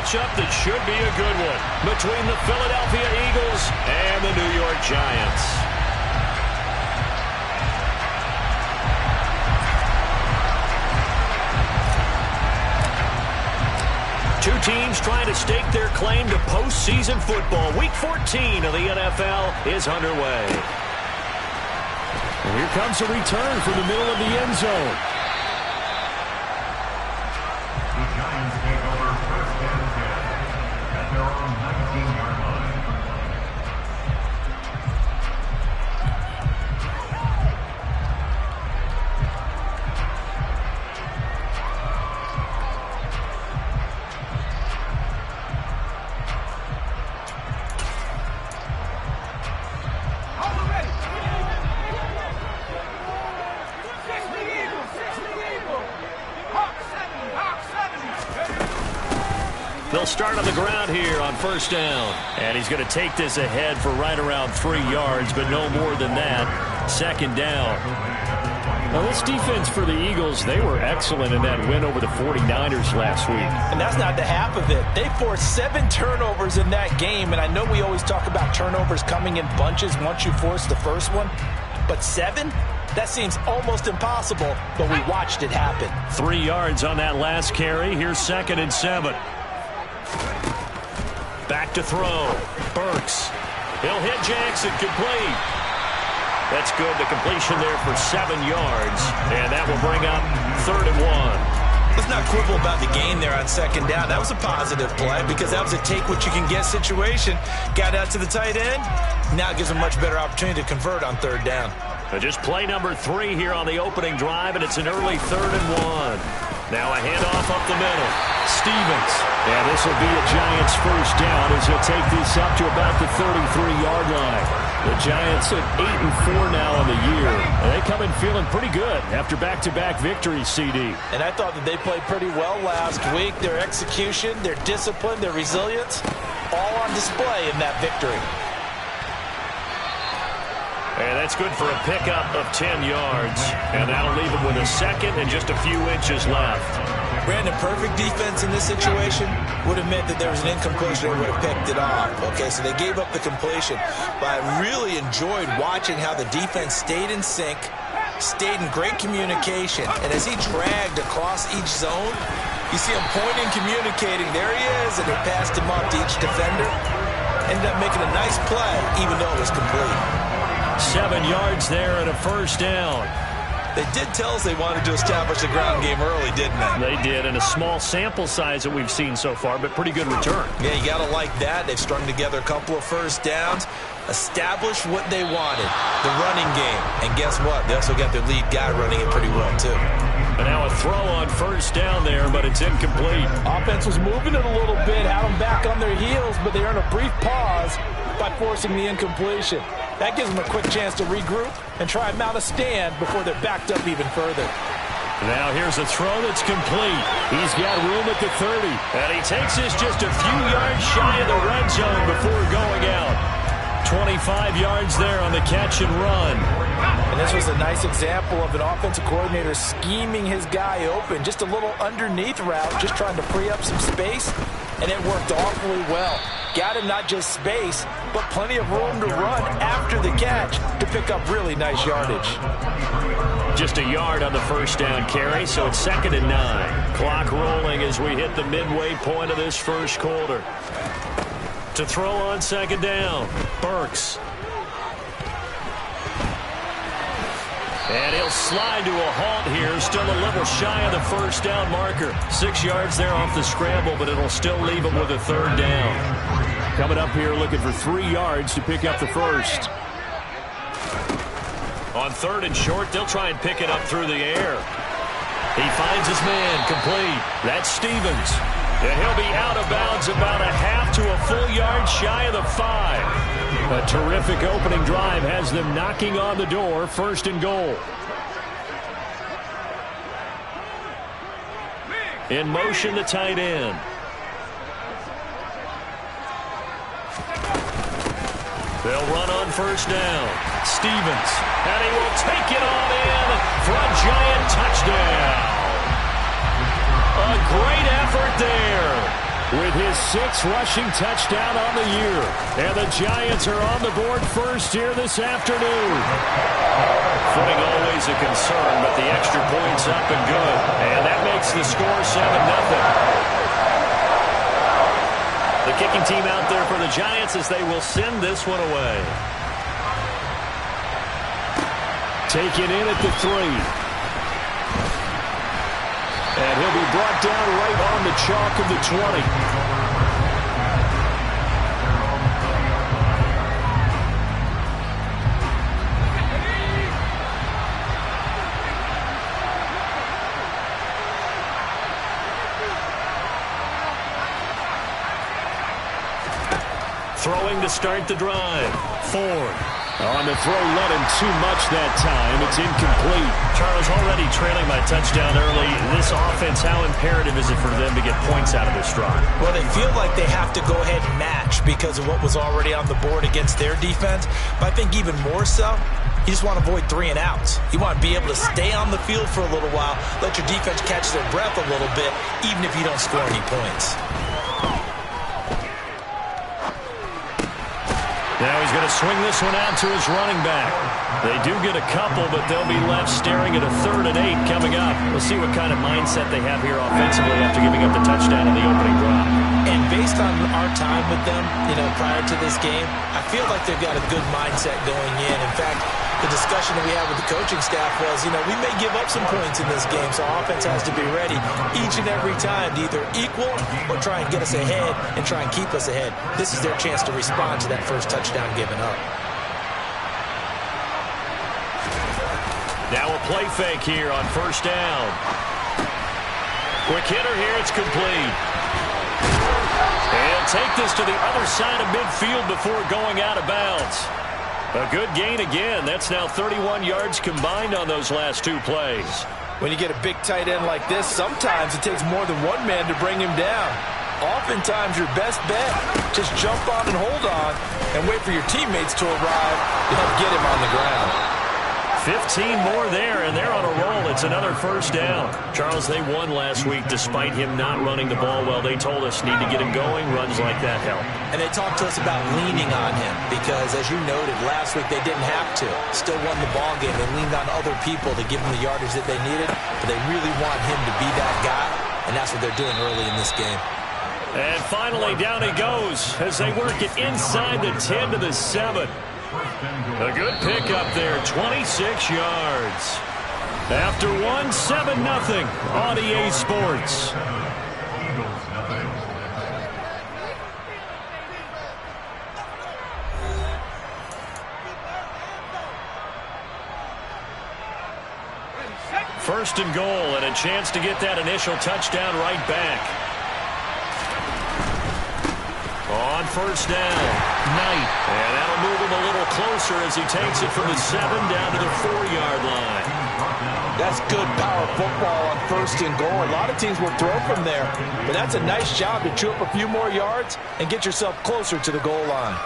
matchup that should be a good one between the Philadelphia Eagles and the New York Giants. Two teams trying to stake their claim to postseason football. Week 14 of the NFL is underway. And here comes a return from the middle of the end zone. The Giants take over first and 10 at their own 19-yard line. They'll start on the ground here on first down. And he's going to take this ahead for right around 3 yards, but no more than that. Second down. Now, this defense for the Eagles, they were excellent in that win over the 49ers last week. And that's not the half of it. They forced 7 turnovers in that game, and I know we always talk about turnovers coming in bunches once you force the first one, but 7? That seems almost impossible, but we watched it happen. 3 yards on that last carry. Here's 2nd and 7. Back to throw. Burks. He'll hit Jackson. Complete. That's good. The completion there for 7 yards. And that will bring up 3rd and 1. Let's not quibble about the gain there on second down. That was a positive play because that was a take-what-you-can-get situation. Got out to the tight end. Now it gives them a much better opportunity to convert on 3rd down. Just play number 3 here on the opening drive, and it's an early 3rd and 1. Now a handoff up the middle. Stevens. And this will be a Giants first down as he'll take this up to about the 33-yard line. The Giants at 8-4 now on the year. And they come in feeling pretty good after back-to-back victories, CD. And I thought that they played pretty well last week. Their execution, their discipline, their resilience, all on display in that victory. And that's good for a pickup of 10 yards. And that'll leave him with a second and just a few inches left. Brandon, perfect defense in this situation would have meant that there was an incompletion and would have picked it off. Okay, so they gave up the completion. But I really enjoyed watching how the defense stayed in sync, stayed in great communication. And as he dragged across each zone, you see him pointing, communicating. There he is, and they passed him up to each defender. Ended up making a nice play, even though it was complete. 7 yards there and a first down. They did tell us they wanted to establish the ground game early, didn't they? They did, and a small sample size that we've seen so far, but pretty good return. Yeah, you got to like that. They've strung together a couple of first downs, established what they wanted, the running game. And guess what? They also got their lead guy running it pretty well, too. And now a throw on first down there, but it's incomplete. Offense was moving it a little bit, had them back on their heels, but they earned a brief pause by forcing the incompletion. That gives them a quick chance to regroup and try and mount a stand before they're backed up even further. Now here's a throw that's complete. He's got room at the 30. And he takes this just a few yards shy of the red zone before going out. 25 yards there on the catch and run. And this was a nice example of an offensive coordinator scheming his guy open. Just a little underneath route, just trying to free up some space. And it worked awfully well. Got him not just space, but plenty of room to run after the catch to pick up really nice yardage. Just a yard on the first down carry, so it's 2nd and 9. Clock rolling as we hit the midway point of this first quarter. To throw on 2nd down, Burks. And he'll slide to a halt here, still a little shy of the first down marker. 6 yards there off the scramble, but it'll still leave him with a 3rd down. Coming up here looking for 3 yards to pick up the first. On 3rd and short, they'll try and pick it up through the air. He finds his man, complete. That's Stevens. And he'll be out of bounds about a half to a full yard shy of the 5. A terrific opening drive has them knocking on the door, 1st and goal. In motion, the tight end. They'll run on first down. Stevens, and he will take it on in for a Giant touchdown. A great effort there. with his 6th rushing touchdown on the year. And the Giants are on the board first here this afternoon. Footing always a concern, but the extra point's up and good. And that makes the score 7-0. The kicking team out there for the Giants as they will send this one away. Taken in at the 3. And he'll be brought down right on the chalk of the 20. Throwing to start the drive. Ford. On the throw, let him too much that time. It's incomplete. Charles, already trailing by touchdown early. This offense, how imperative is it for them to get points out of this drive? Well, they feel like they have to go ahead and match because of what was already on the board against their defense. But I think even more so, you just want to avoid 3 and outs. You want to be able to stay on the field for a little while, let your defense catch their breath a little bit, even if you don't score any points. Now he's going to swing this one out to his running back. They do get a couple, but they'll be left staring at a 3rd and 8 coming up. We'll see what kind of mindset they have here offensively after giving up the touchdown on the opening drive. And based on our time with them, prior to this game, I feel like they've got a good mindset going in. In fact, the discussion that we had with the coaching staff was, we may give up some points in this game, so offense has to be ready each and every time to either equal or try and get us ahead and try and keep us ahead. This is their chance to respond to that first touchdown given up. Now a play fake here on 1st down. Quick hitter here, it's complete. And take this to the other side of midfield before going out of bounds. A good gain again. That's now 31 yards combined on those last 2 plays. When you get a big tight end like this, sometimes it takes more than one man to bring him down. Oftentimes, your best bet, just jump on and hold on and wait for your teammates to arrive to help get him on the ground. 15 more there, and they're on a roll. It's another 1st down. Charles, they won last week despite him not running the ball well. They told us need to get him going. Runs like that help. And they talked to us about leaning on him because, as you noted, last week they didn't have to. Still won the ball game. They leaned on other people to give them the yardage that they needed, but they really want him to be that guy, and that's what they're doing early in this game. And finally, down he goes as they work it inside the 10 to the 7. A good pickup there, 26 yards. After 1, 7-0 on EA Sports. First and goal, and a chance to get that initial touchdown right back. On 1st down, Knight. And that'll move him a little closer as he takes it from the 7 down to the 4-yard line. That's good power football on 1st and goal. A lot of teams will throw from there, but that's a nice job to chew up a few more yards and get yourself closer to the goal line.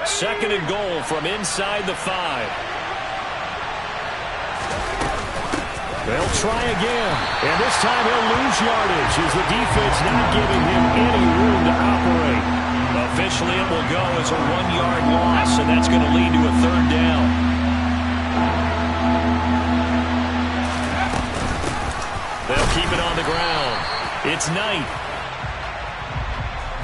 Second and goal from inside the 5. They'll try again, and this time he'll lose yardage as the defense not giving him any room to operate. Officially, it will go as a 1-yard loss, and that's going to lead to a 3rd down. They'll keep it on the ground. It's Knight.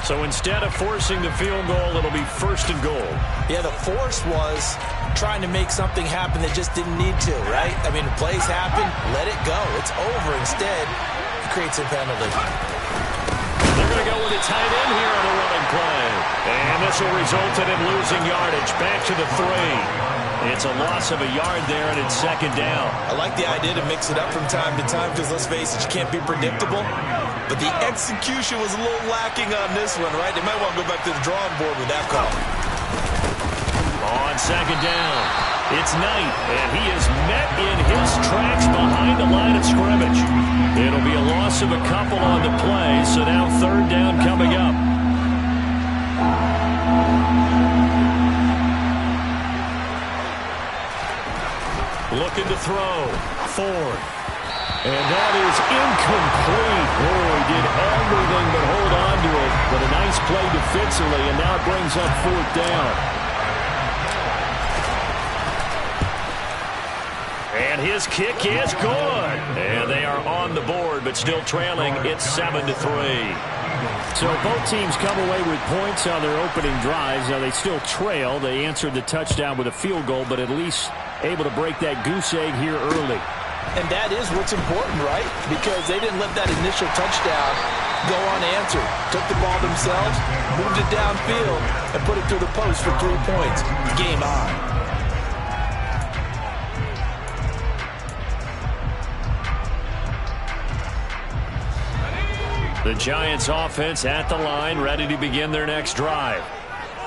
So instead of forcing the field goal, it'll be 1st and goal. Yeah, the force was trying to make something happen that just didn't need to, right? I mean, plays happen, let it go. It's over. Instead, it creates a penalty. They're going to go with a tight end here on the running play. And this will result in him losing yardage. Back to the 3. It's a loss of a yard there, and it's 2nd down. I like the idea to mix it up from time to time because, let's face it, you can't be predictable. But the execution was a little lacking on this one, right? They might want to go back to the drawing board with that call. On 2nd down, it's Knight, and he is met in his tracks behind the line of scrimmage. It'll be a loss of a couple on the play, so now 3rd down coming up. Looking to throw. Ford. And that is incomplete. Oh, he did everything but hold on to it. But a nice play defensively, and now it brings up 4th down. And his kick is good. And they are on the board, but still trailing. It's 7-3. So both teams come away with points on their opening drives. Now they still trail. They answered the touchdown with a field goal, but at least able to break that goose egg here early. And that is what's important, right? Because they didn't let that initial touchdown go unanswered. Took the ball themselves, moved it downfield, and put it through the post for 3 points. Game on. The Giants offense at the line, ready to begin their next drive.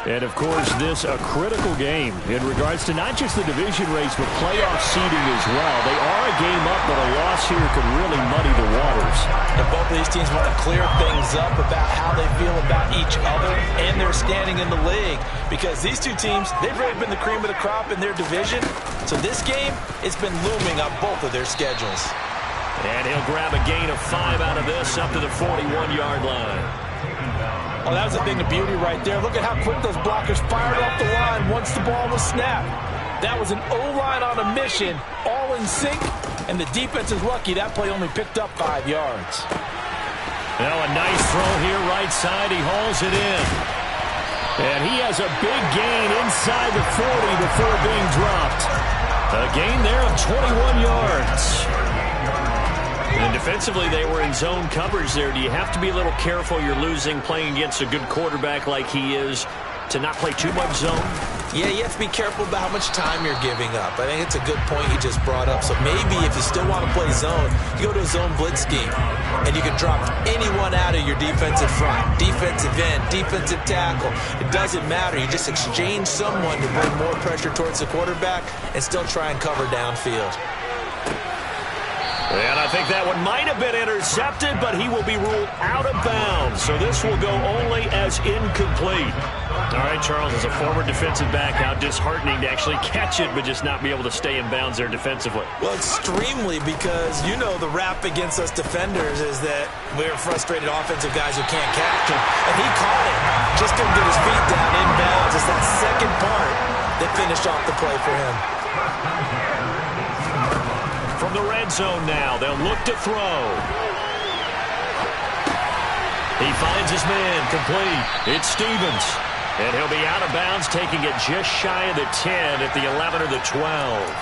And, of course, this a critical game in regards to not just the division race, but playoff seeding as well. They are a game up, but a loss here could really muddy the waters. And both of these teams want to clear things up about how they feel about each other and their standing in the league. Because these two teams, they've really been the cream of the crop in their division. So this game, it's been looming on both of their schedules. And he'll grab a gain of 5 out of this up to the 41-yard line. Oh, that was a thing of beauty right there. Look at how quick those blockers fired off the line once the ball was snapped. That was an O-line on a mission, all in sync, and the defense is lucky that play only picked up 5 yards. Now a nice throw here right side. He hauls it in. And he has a big gain inside the 40 before being dropped. A gain there of 21 yards. And defensively, they were in zone coverage there. Do you have to be a little careful? You're losing playing against a good quarterback like he is to not play too much zone? Yeah, you have to be careful about how much time you're giving up. I think it's a good point you just brought up. So maybe if you still want to play zone, you go to a zone blitz scheme, and you can drop anyone out of your defensive front, defensive end, defensive tackle. It doesn't matter. You just exchange someone to bring more pressure towards the quarterback and still try and cover downfield. And I think that one might have been intercepted, but he will be ruled out of bounds. So this will go only as incomplete. All right, Charles, as a former defensive back, how disheartening to actually catch it, but just not be able to stay in bounds there defensively. Well, extremely, because, you know, the rap against us defenders is that we're frustrated offensive guys who can't catch him. And he caught it. Just couldn't get his feet down in bounds. It's that second part that finished off the play for him. From the red zone now, they'll look to throw. He finds his man, complete. It's Stevens. And he'll be out of bounds, taking it just shy of the 10 at the 11 or the 12.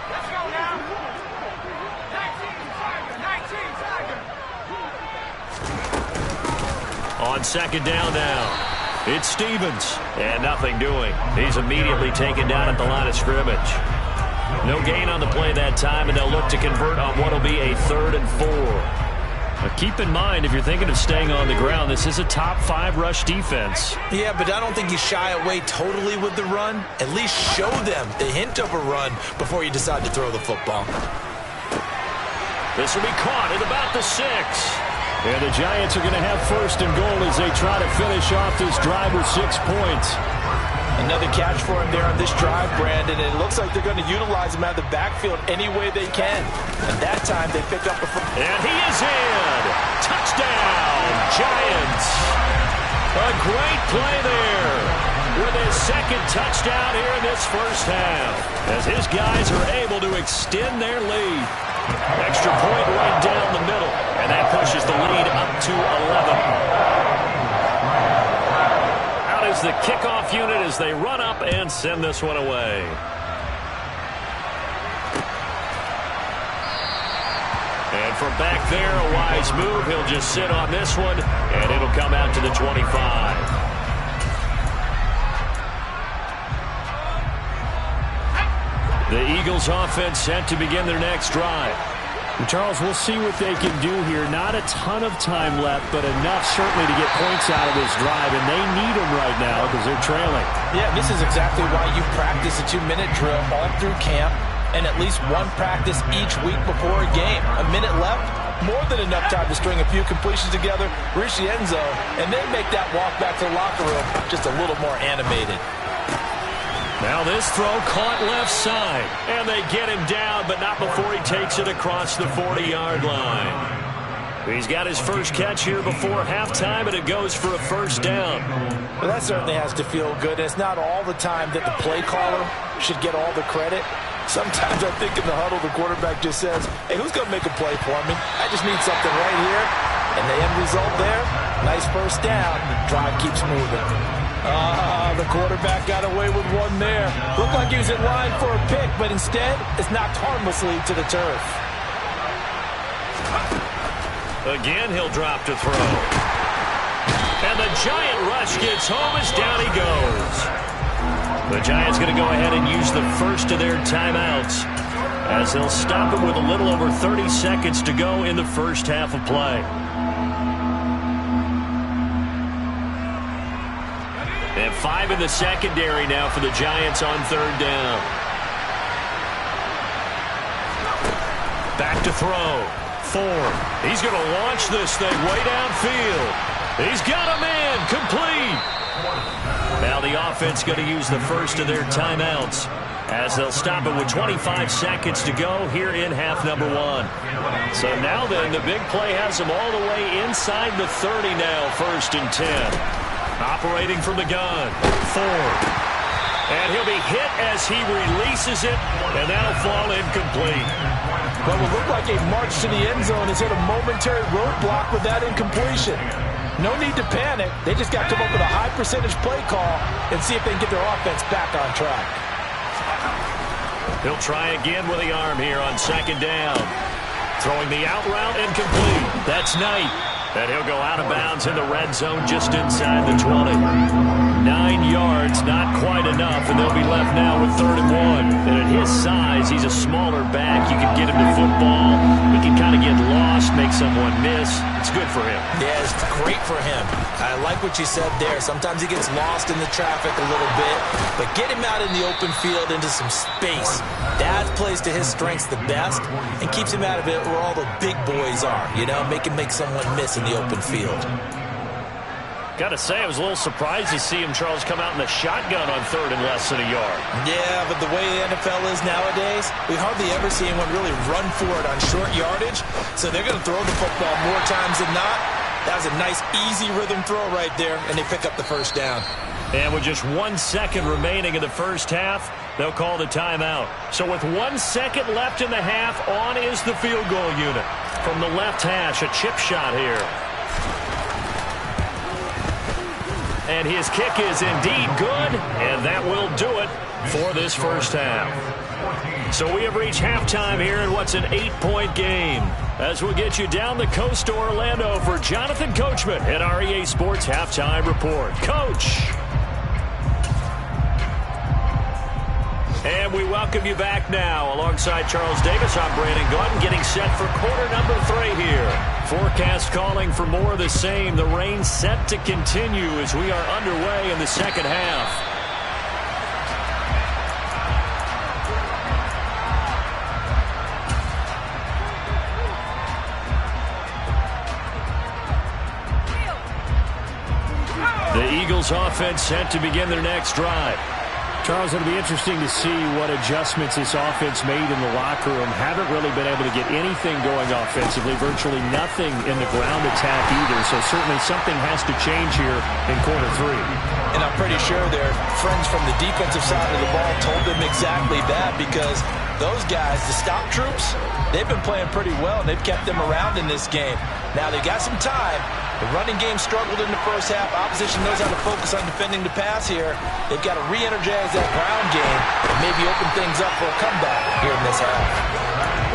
Let's go now. 19, On second down now. It's Stevens, and nothing doing. He's immediately taken down at the line of scrimmage. No gain on the play that time, and they'll look to convert on what will be a 3rd and 4. But keep in mind, if you're thinking of staying on the ground, this is a top 5 rush defense. Yeah, but I don't think you shy away totally with the run. At least show them the hint of a run before you decide to throw the football. This will be caught at about the 6. And the Giants are going to have 1st and goal as they try to finish off this drive with 6 points. Another catch for him there on this drive, Brandon, and it looks like they're going to utilize him out of the backfield any way they can. And that time they pick up a... And he is in! Touchdown, Giants! A great play there with his 2nd touchdown here in this first half, as his guys are able to extend their lead. Extra point right down the middle, and that pushes the lead up to 11. Out is the kickoff unit as they run up and send this one away. And from back there, a wise move. He'll just sit on this one, and it'll come out to the 25. The Eagles offense set to begin their next drive. And Charles, we'll see what they can do here. Not a ton of time left, but enough certainly to get points out of this drive, and they need them right now because they're trailing. Yeah, this is exactly why you practice a 2-minute drill all through camp and at least one practice each week before a game. A minute left, more than enough time to string a few completions together, reach the end zone, and then make that walk back to the locker room just a little more animated. Now this throw caught left side. And they get him down, but not before he takes it across the 40-yard line. He's got his first catch here before halftime, and it goes for a first down. Well, that certainly has to feel good. It's not all the time that the play caller should get all the credit. Sometimes I think in the huddle, the quarterback just says, hey, who's going to make a play for me? I just need something right here. And the end result there, nice first down. Drive keeps moving. The quarterback got away with one there. Looked like he was in line for a pick, but instead, it's knocked harmlessly to the turf. Again, he'll drop to throw. And the Giant rush gets home as down he goes. The Giants going to go ahead and use the first of their timeouts as they'll stop him with a little over 30 seconds to go in the first half of play. And 5 in the secondary now for the Giants on third down. Back to throw. Ford. He's going to launch this thing way downfield. He's got a man complete. Now the offense going to use the first of their timeouts as they'll stop it with 25 seconds to go here in half number 1. So now then, the big play has him all the way inside the 30 now, 1st and 10. Operating from the gun, Ford. And he'll be hit as he releases it, and that'll fall incomplete. What will look like a march to the end zone has hit a momentary roadblock with that incompletion. No need to panic. They just got to come up with a high percentage play call and see if they can get their offense back on track. He'll try again with the arm here on second down. Throwing the out route incomplete. That's Knight. And he'll go out of bounds in the red zone just inside the 20. 9 yards, not quite enough, and they'll be left now with 3rd and 1. And at his size, he's a smaller back. You can get him to football. He can kind of get lost, make someone miss. It's good for him. Yeah, it's great for him. I like what you said there. Sometimes he gets lost in the traffic a little bit, but get him out in the open field into some space. That plays to his strengths the best and keeps him out of it where all the big boys are, you know, make someone miss in the open field. Got to say, I was a little surprised to see him, Charles, come out in the shotgun on 3rd and less than a yard. Yeah, but the way the NFL is nowadays, we hardly ever see anyone really run for it on short yardage, so they're going to throw the football more times than not. That was a nice, easy rhythm throw right there, and they pick up the first down. And with just 1 second remaining in the first half, they'll call the timeout. So with 1 second left in the half, on is the field goal unit. From the left hash, a chip shot here. And his kick is indeed good, and that will do it for this first half. So we have reached halftime here in what's an 8-point game. As we'll get you down the coast to Orlando for Jonathan Coachman at our EA Sports Halftime Report. Coach! And we welcome you back now. Alongside Charles Davis, I'm Brandon Gaudin, getting set for quarter number 3 here. Forecast calling for more of the same. The rain set to continue as we are underway in the second half. The Eagles offense set to begin their next drive. Charles, it'll be interesting to see what adjustments this offense made in the locker room. Haven't really been able to get anything going offensively, virtually nothing in the ground attack either. So certainly something has to change here in quarter 3. And I'm pretty sure their friends from the defensive side of the ball told them exactly that, because those guys, the stop troops, they've been playing pretty well, and they've kept them around in this game. Now they got some time. The running game struggled in the first half. Opposition knows how to focus on defending the pass here. They've got to re-energize that ground game and maybe open things up for a comeback here in this half.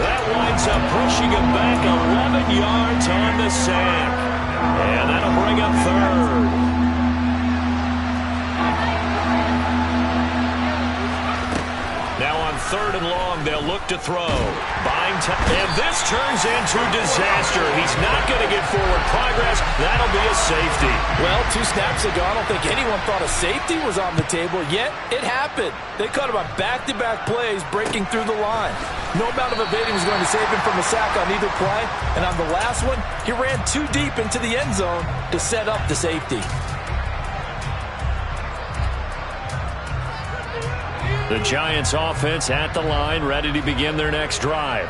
That winds up pushing him back 11 yards on the sack. And that'll bring up 3rd. Now on 3rd and long, they'll look to throw. Buying time, and this turns into disaster. He's not going to get forward progress. That'll be a safety. Well, 2 snaps ago, I don't think anyone thought a safety was on the table, yet it happened. They caught him on back-to-back plays breaking through the line. No amount of evading was going to save him from a sack on either play, and on the last one, he ran too deep into the end zone to set up the safety. The Giants offense at the line, ready to begin their next drive.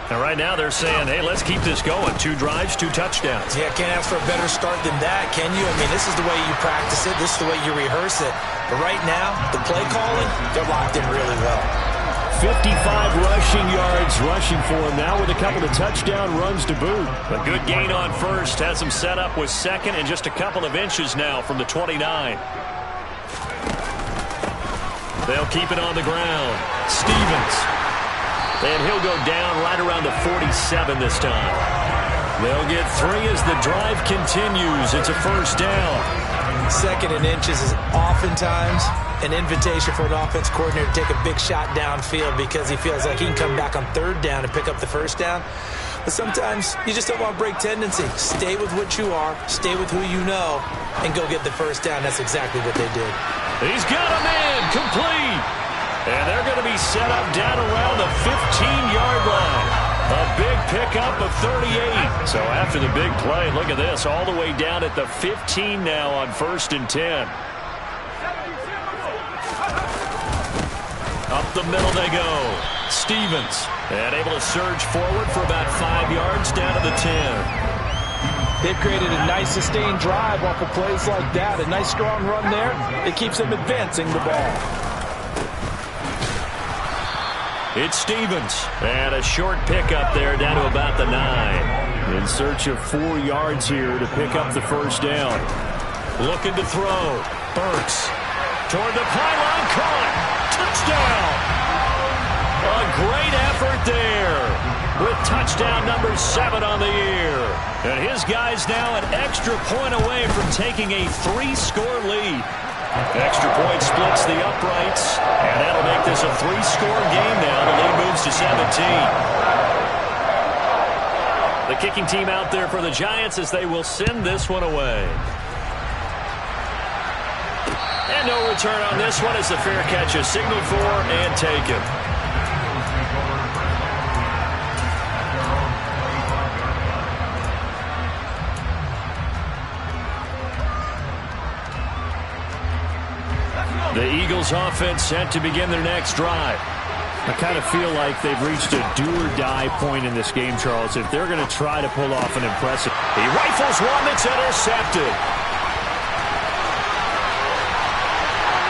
And right now they're saying, hey, let's keep this going. 2 drives, 2 touchdowns. Yeah, can't ask for a better start than that, can you? I mean, this is the way you practice it. This is the way you rehearse it. But right now, the play calling, they're locked in really well. 55 rushing yards rushing for him now with a couple of touchdown runs to boot. A good gain on first. Has him set up with second and just a couple of inches now from the 29. They'll keep it on the ground. Stevens. And he'll go down right around the 47 this time. They'll get 3 as the drive continues. It's a first down. Second and inches is oftentimes an invitation for an offense coordinator to take a big shot downfield because he feels like he can come back on 3rd down and pick up the first down. But sometimes you just don't want to break tendency. Stay with what you are, stay with who you know, and go get the first down. That's exactly what they did. He's got a man complete. And they're going to be set up down around the 15-yard line. A big pickup of 38. So after the big play, look at this, all the way down at the 15 now on 1st and 10. Up the middle they go. Stevens. And able to surge forward for about 5 yards down to the 10. They've created a nice sustained drive off of plays like that. A nice strong run there. It keeps them advancing the ball. It's Stevens. And a short pickup there down to about the 9. In search of 4 yards here to pick up the first down. Looking to throw. Burks. Toward the pylon. Caught. Touchdown. A great effort there. With touchdown number 7 on the year. And his guys now an extra point away from taking a 3-score lead. Extra point splits the uprights. And that'll make this a 3-score game now. The lead moves to 17. The kicking team out there for the Giants as they will send this one away. And no return on this one as the fair catch is signaled for and taken. The Eagles offense set to begin their next drive. I kind of feel like they've reached a do-or-die point in this game, Charles. If they're going to try to pull off an impressive... He rifles one that's intercepted.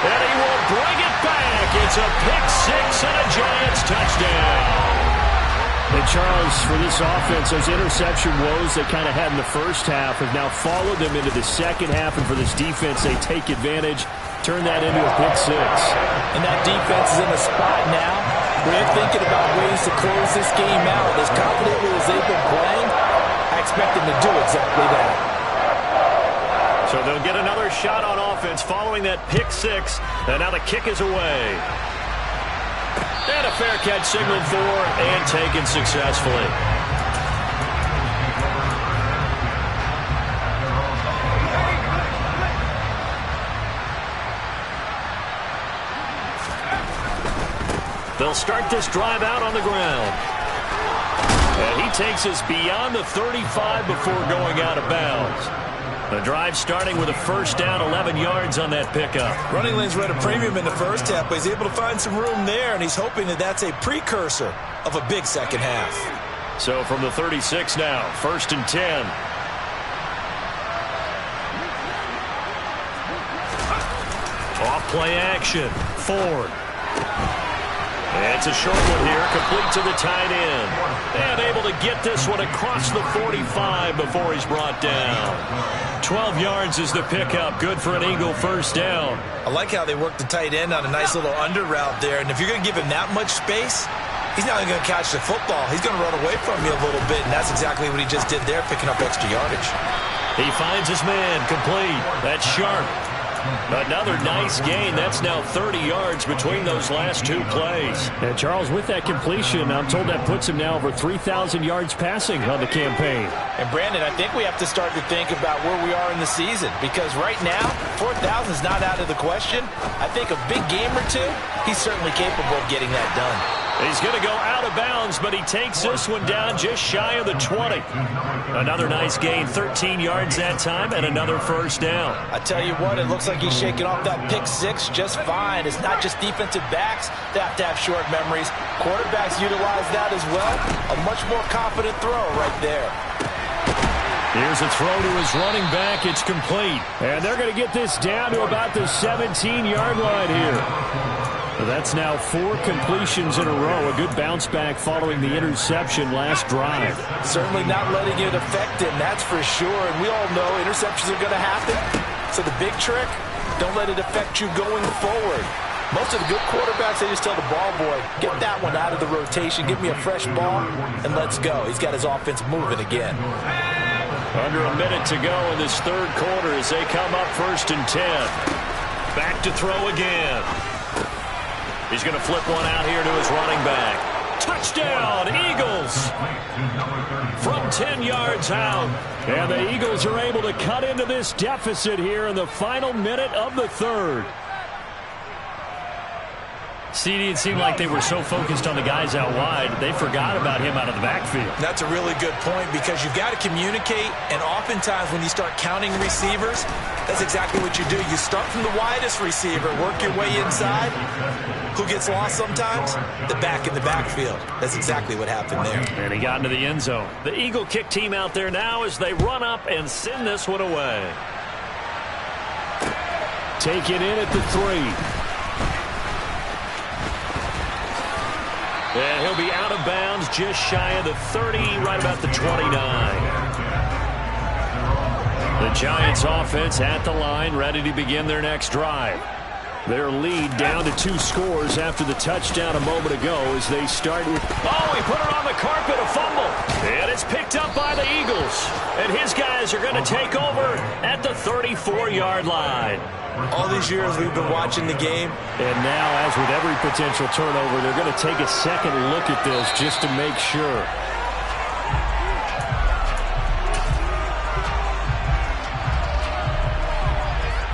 And he will bring it back. It's a pick-6 and a Giants touchdown. And Charles, for this offense, those interception woes they kind of had in the first half have now followed them into the second half. And for this defense, they take advantage, turn that into a pick-6. And that defense is in a spot now where they're thinking about ways to close this game out. As confidently as they've been playing, I expect them to do exactly that. So they'll get another shot on offense following that pick-6. And now the kick is away. And a fair catch signaled for and taken successfully. They'll start this drive out on the ground. And he takes us beyond the 35 before going out of bounds. The drive starting with a first down, 11 yards on that pickup. Running lanes were at a premium in the first half, but he's able to find some room there, and he's hoping that that's a precursor of a big second half. So from the 36 now, 1st and 10. Off play action. Ford. It's a short one here, complete to the tight end. And able to get this one across the 45 before he's brought down. 12 yards is the pickup, good for an Eagle first down. I like how they work the tight end on a nice little under route there. And if you're going to give him that much space, he's not only going to catch the football, he's going to run away from you a little bit. And that's exactly what he just did there, picking up extra yardage. He finds his man, complete. That's Sharp. Another nice gain. That's now 30 yards between those last 2 plays. And Charles, with that completion, I'm told that puts him now over 3,000 yards passing on the campaign. And Brandon, I think we have to start to think about where we are in the season, because right now 4,000 is not out of the question. I think a big game or two, he's certainly capable of getting that done. He's going to go out of bounds, but he takes this one down just shy of the 20. Another nice gain, 13 yards that time, and another first down. I tell you what, it looks like he's shaking off that pick six just fine. It's not just defensive backs that have to have short memories. Quarterbacks utilize that as well. A much more confident throw right there. Here's a throw to his running back. It's complete. And they're going to get this down to about the 17-yard line here. That's now 4 completions in a row. A good bounce back following the interception last drive. Certainly not letting it affect him, that's for sure. And we all know interceptions are going to happen. So the big trick, don't let it affect you going forward. Most of the good quarterbacks, they just tell the ball boy, get that one out of the rotation, give me a fresh ball, and let's go. He's got his offense moving again. Under a minute to go in this third quarter as they come up 1st and 10. Back to throw again. He's going to flip one out here to his running back. Touchdown, Eagles! From 10 yards out. And the Eagles are able to cut into this deficit here in the final minute of the third. CD, it seemed like they were so focused on the guys out wide, they forgot about him out of the backfield. That's a really good point because you've got to communicate, and oftentimes when you start counting receivers, that's exactly what you do. You start from the widest receiver, work your way inside. Who gets lost sometimes? The back in the backfield. That's exactly what happened there. And he got into the end zone. The Eagle kick team out there now as they run up and send this one away. Take it in at the 3. And he'll be out of bounds just shy of the 30, right about the 29. The Giants offense at the line, ready to begin their next drive. Their lead down to 2 scores after the touchdown a moment ago as they start with... Oh, he put it on the carpet, a fumble. And it's picked up by the Eagles. And his guys are going to take over at the 34-yard line. All these years we've been watching the game. And now, as with every potential turnover, they're going to take a second look at this just to make sure.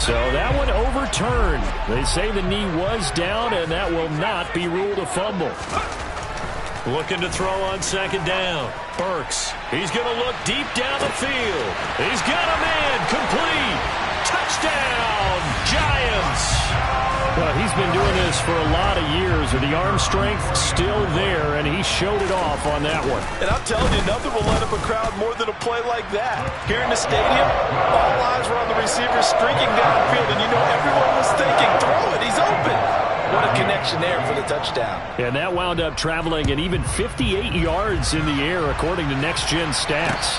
So that one overturned. They say the knee was down, and that will not be ruled a fumble. Looking to throw on 2nd down. Burks. He's going to look deep down the field. He's got a man. Complete. Touchdown, Giants. Well, he's been doing this for a lot of years, with the arm strength still there, and he showed it off on that one. And I'm telling you, nothing will light up a crowd more than a play like that. Here in the stadium, all eyes were on the receiver streaking downfield, and you know everyone was thinking, throw it, he's open. What a connection there for the touchdown. And that wound up traveling an even 58 yards in the air, according to Next Gen Stats.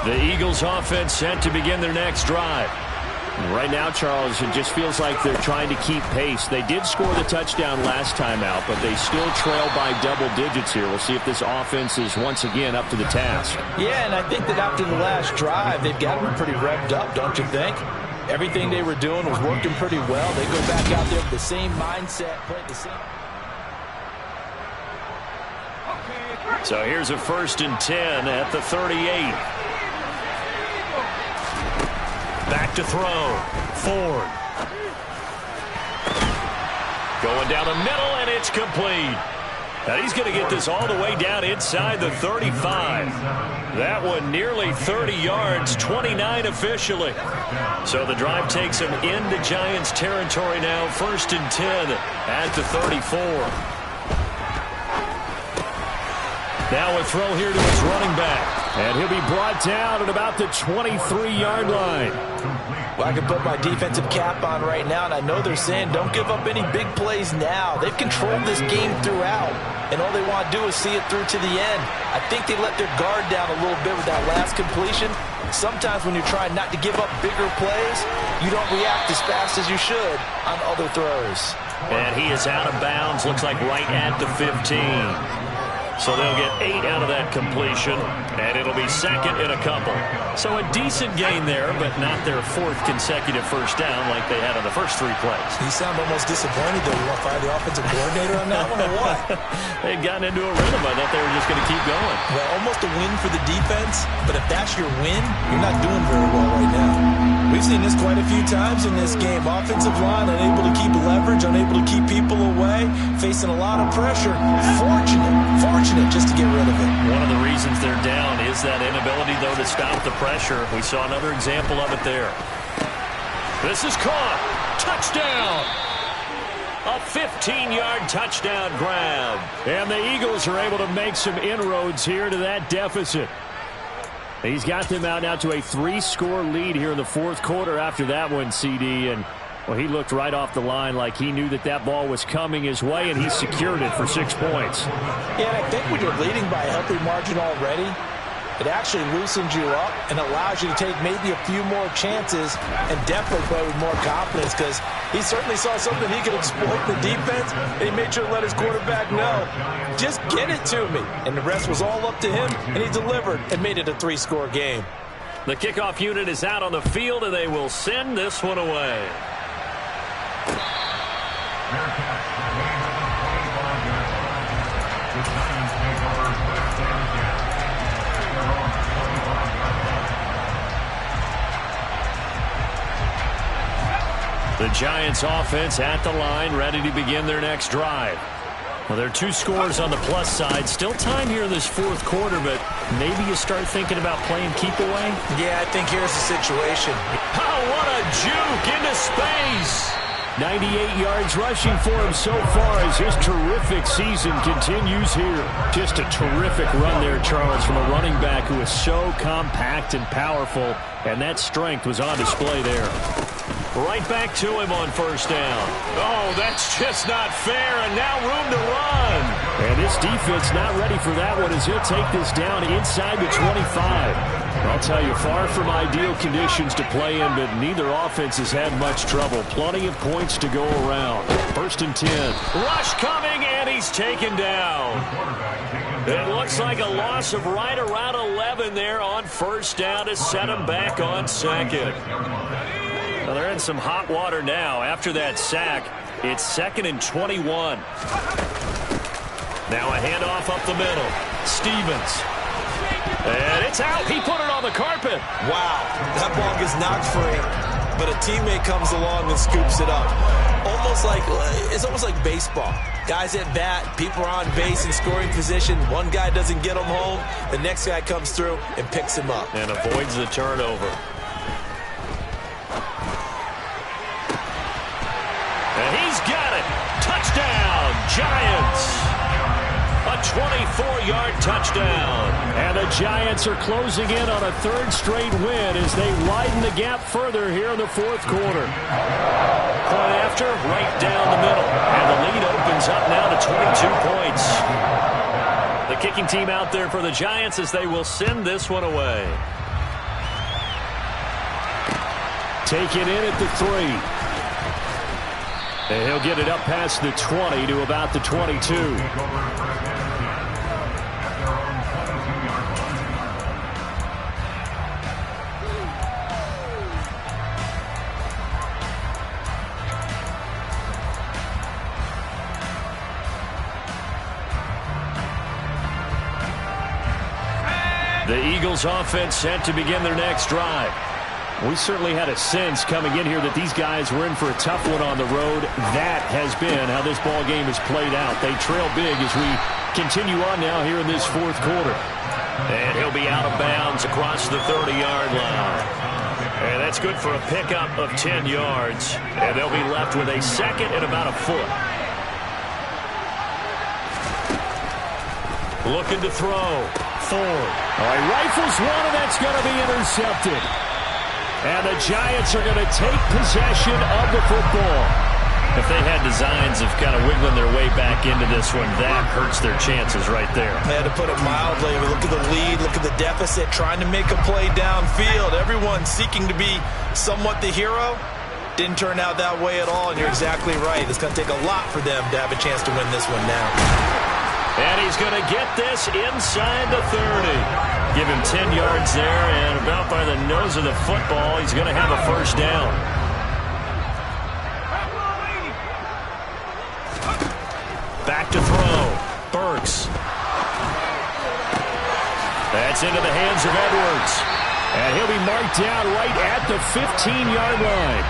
The Eagles offense set to begin their next drive. Right now, Charles, it just feels like they're trying to keep pace. They did score the touchdown last time out, but they still trail by double digits here. We'll see if this offense is once again up to the task. Yeah, and I think that after the last drive, they've got them pretty revved up, don't you think? Everything they were doing was working pretty well. They go back out there with the same mindset, playing the same. So here's a 1st and 10 at the 38. Back to throw. Ford. Going down the middle, and it's complete. And he's going to get this all the way down inside the 35. That one nearly 30 yards, 29 officially. So the drive takes him into Giants territory now. 1st and 10 at the 34. Now a throw here to his running back. And he'll be brought down at about the 23-yard line. Well, I can put my defensive cap on right now, and I know they're saying don't give up any big plays now. They've controlled this game throughout, and all they want to do is see it through to the end. I think they let their guard down a little bit with that last completion. Sometimes when you're trying not to give up bigger plays, you don't react as fast as you should on other throws. And he is out of bounds, looks like right at the 15. So they'll get 8 out of that completion, and it'll be second in a couple. So a decent gain there, but not their 4th consecutive first down like they had on the first 3 plays. You sound almost disappointed, though. You want to fire the offensive coordinator on that one or what? They'd gotten into a rhythm. I thought they were just going to keep going. Well, almost a win for the defense, but if that's your win, you're not doing very well right now. We've seen this quite a few times in this game. Offensive line unable to keep leverage, unable to keep people away, facing a lot of pressure. Fortunate just to get rid of it. One of the reasons they're down is that inability, though, to stop the pressure. We saw another example of it there. This is caught. Touchdown. A 15-yard touchdown grab. And the Eagles are able to make some inroads here to that deficit. He's got them out now to a 3-score lead here in the 4th quarter after that one, CD. And, well, he looked right off the line like he knew that ball was coming his way, and he secured it for 6 points. Yeah, and I think when you're leading by a healthy margin already, it actually loosens you up and allows you to take maybe a few more chances and definitely play with more confidence, because he certainly saw something he could exploit in the defense, and he made sure to let his quarterback know, just get it to me. And the rest was all up to him, and he delivered and made it a 3-score game. The kickoff unit is out on the field, and they will send this one away. The Giants offense at the line, ready to begin their next drive. Well, there are 2 scores on the plus side. Still time here in this 4th quarter, but maybe you start thinking about playing keep away? Yeah, I think here's the situation. Oh, what a juke into space. 98 yards rushing for him so far as his terrific season continues here. Just a terrific run there, Charles, from a running back who is so compact and powerful, and that strength was on display there. Right back to him on first down. Oh, that's just not fair, and now room to run. And this defense not ready for that one as he'll take this down inside the 25. I'll tell you, far from ideal conditions to play in, but neither offense has had much trouble. Plenty of points to go around. 1st and 10. Rush coming, and he's taken down. It looks like a loss of right around 11 there on first down to set him back on 2nd. Well, they're in some hot water now. After that sack, it's 2nd and 21. Now a handoff up the middle. Stevens. And it's out. He put it on the carpet. Wow, that ball gets knocked free, but a teammate comes along and scoops it up. It's almost like baseball. Guys at bat, people are on base in scoring position. One guy doesn't get him home. The next guy comes through and picks him up. And avoids the turnover. And he's got it. Touchdown, Giants. A 24-yard touchdown. And the Giants are closing in on a 3rd straight win as they widen the gap further here in the 4th quarter. Point after, right down the middle. And the lead opens up now to 22 points. The kicking team out there for the Giants as they will send this one away. Taken in at the 3. And he'll get it up past the 20 to about the 22. The Eagles offense set to begin their next drive. We certainly had a sense coming in here that these guys were in for a tough one on the road. That has been how this ball game has played out. They trail big as we continue on now here in this 4th quarter. And he'll be out of bounds across the 30-yard line. And that's good for a pickup of 10 yards. And they'll be left with a 2nd and about a foot. Looking to throw. Ford. All right, rifles one, and that's going to be intercepted. And the Giants are going to take possession of the football. If they had designs of kind of wiggling their way back into this one, that hurts their chances right there. They had to put it mildly. Look at the lead, look at the deficit, trying to make a play downfield. Everyone seeking to be somewhat the hero. Didn't turn out that way at all, and you're exactly right. It's going to take a lot for them to have a chance to win this one now. And he's going to get this inside the 30. Give him 10 yards there, and about by the nose of the football, he's going to have a first down. Back to throw. Burks. That's into the hands of Edwards. And he'll be marked down right at the 15-yard line.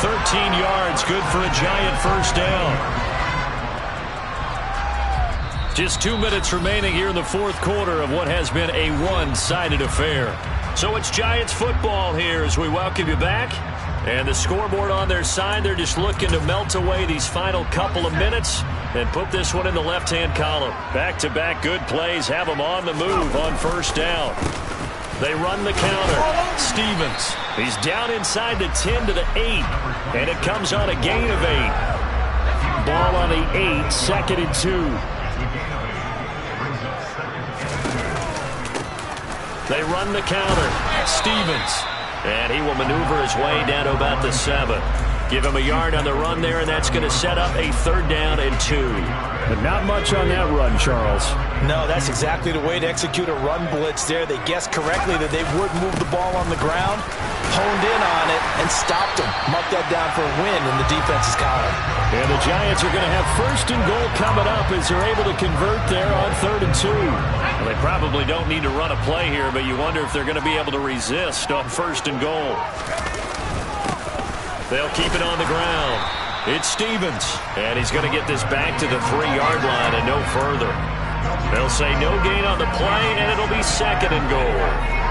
13 yards, good for a Giant first down. Just 2 minutes remaining here in the fourth quarter of what has been a one-sided affair. So it's Giants football here as we welcome you back. And the scoreboard on their side, they're just looking to melt away these final couple of minutes and put this one in the left-hand column. Back-to-back good plays have them on the move on first down. They run the counter. Stevens, he's down inside the 10 to the 8, and it comes on a gain of 8. Ball on the 8, 2nd and 2. They run the counter. Stevens. And he will maneuver his way down to about the 7. Give him a yard on the run there, and that's going to set up a 3rd down and 2. But not much on that run, Charles. No, that's exactly the way to execute a run blitz there. They guessed correctly that they would move the ball on the ground, honed in on it, and stopped them. Mark that down for a win in the defense's column. And the Giants are going to have 1st and goal coming up as they're able to convert there on 3rd and 2. Well, they probably don't need to run a play here, but you wonder if they're going to be able to resist on 1st and goal. They'll keep it on the ground. It's Stevens, and he's going to get this back to the 3-yard line and no further. They'll say no gain on the play, and it'll be 2nd and goal.